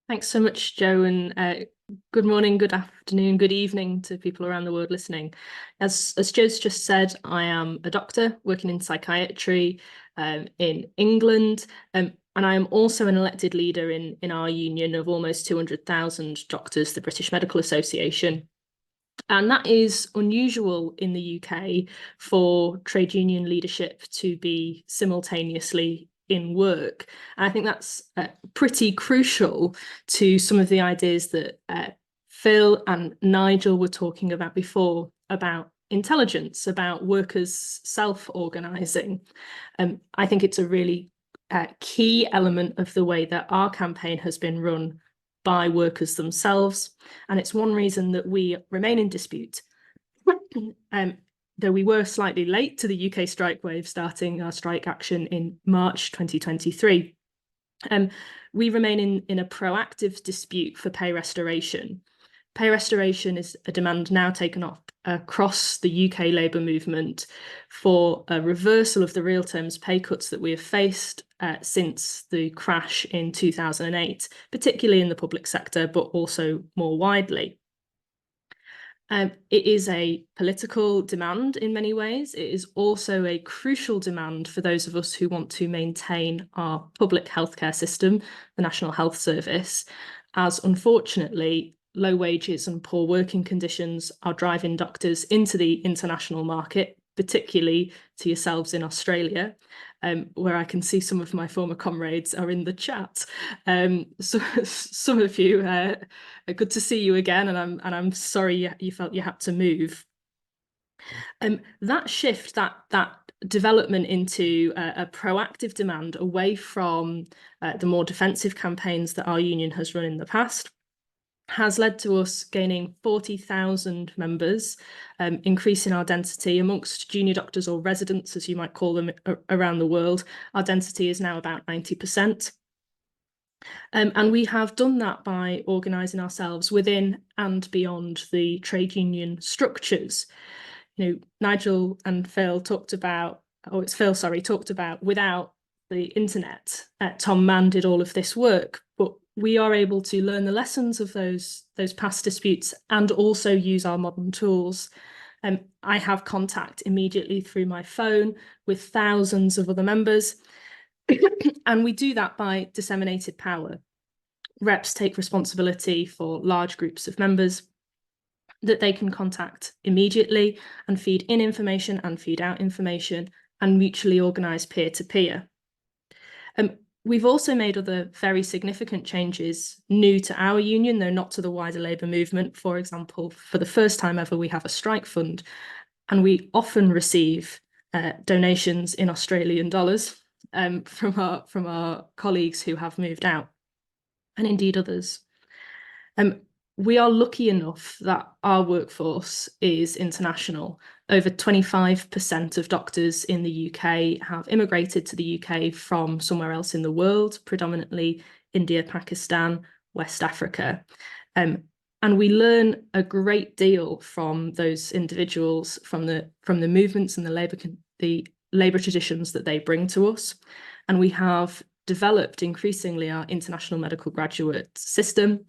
Thanks so much, Joe, and good morning, good afternoon, good evening to people around the world listening. As Joe's just said, I am a doctor working in psychiatry in England, and I am also an elected leader in our union of almost 200,000 doctors, the British Medical Association. And that is unusual in the UK for trade union leadership to be simultaneously in work. And I think that's pretty crucial to some of the ideas that Phil and Nigel were talking about before, about intelligence, about workers self-organising. I think it's a really key element of the way that our campaign has been run by workers themselves. And it's one reason that we remain in dispute. Though we were slightly late to the UK strike wave, starting our strike action in March 2023, we remain in a proactive dispute for pay restoration. Pay restoration is a demand now taken up across the UK labour movement for a reversal of the real terms pay cuts that we have faced since the crash in 2008, particularly in the public sector, but also more widely. It is a political demand in many ways. It is also a crucial demand for those of us who want to maintain our public healthcare system, the National Health Service, as unfortunately low wages and poor working conditions are driving doctors into the international market, particularly to yourselves in Australia, where I can see some of my former comrades are in the chat. So some of you, good to see you again, and I'm sorry you felt you had to move. That shift, that development into a proactive demand away from the more defensive campaigns that our union has run in the past has led to us gaining 40,000 members, increasing our density amongst junior doctors or residents, as you might call them, around the world. Our density is now about 90%. And we have done that by organising ourselves within and beyond the trade union structures. You know, Nigel and Phil talked about, talked about without the internet. Tom Mann did all of this work, but we are able to learn the lessons of those past disputes and also use our modern tools. I have contact immediately through my phone with thousands of other members, and we do that by disseminated power. Reps take responsibility for large groups of members that they can contact immediately and feed in information and feed out information and mutually organise peer-to-peer. We've also made other very significant changes new to our union, though not to the wider labour movement. For example, for the first time ever, we have a strike fund, and we often receive donations in Australian dollars from our colleagues who have moved out, and indeed others. We are lucky enough that our workforce is international. Over 25% of doctors in the UK have immigrated to the UK from somewhere else in the world, predominantly India, Pakistan, West Africa. And we learn a great deal from those individuals, from the movements and the labour traditions that they bring to us. And we have developed increasingly our international medical graduate system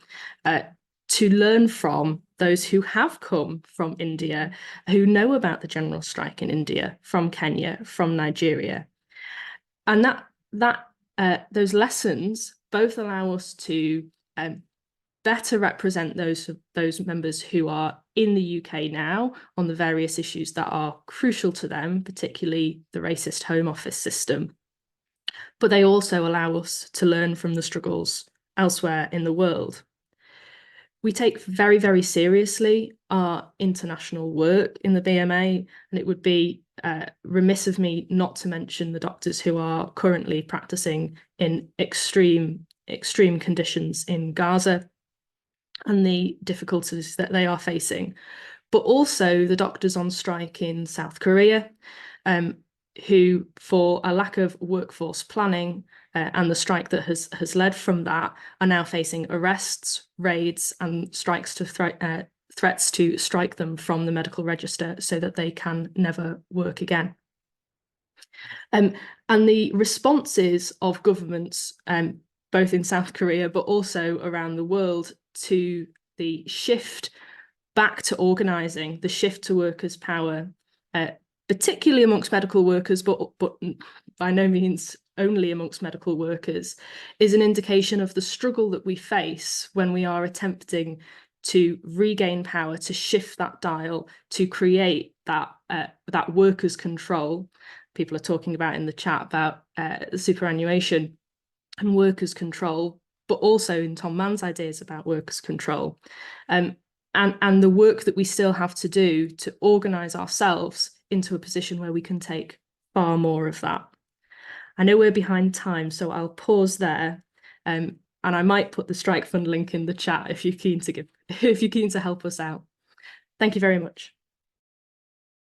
to learn from those who have come from India, who know about the general strike in India, from Kenya, from Nigeria. And those lessons both allow us to better represent those members who are in the UK now on the various issues that are crucial to them, particularly the racist Home Office system. But they also allow us to learn from the struggles elsewhere in the world. We take very, very seriously our international work in the BMA, and it would be remiss of me not to mention the doctors who are currently practicing in extreme conditions in Gaza and the difficulties that they are facing, but also the doctors on strike in South Korea, who, for a lack of workforce planning and the strike that has led from that, are now facing arrests, raids, and strikes to threats to strike them from the medical register so that they can never work again. And the responses of governments both in South Korea, but also around the world, to the shift back to organising, the shift to workers' power, particularly amongst medical workers, but by no means only amongst medical workers, is an indication of the struggle that we face when we are attempting to regain power, to shift that dial, to create that workers' control. People are talking about in the chat about superannuation and workers' control, but also in Tom Mann's ideas about workers' control. And the work that we still have to do to organise ourselves into a position where we can take far more of that. I know we're behind time, so I'll pause there. And I might put the Strike Fund link in the chat if you're keen to help us out. Thank you very much.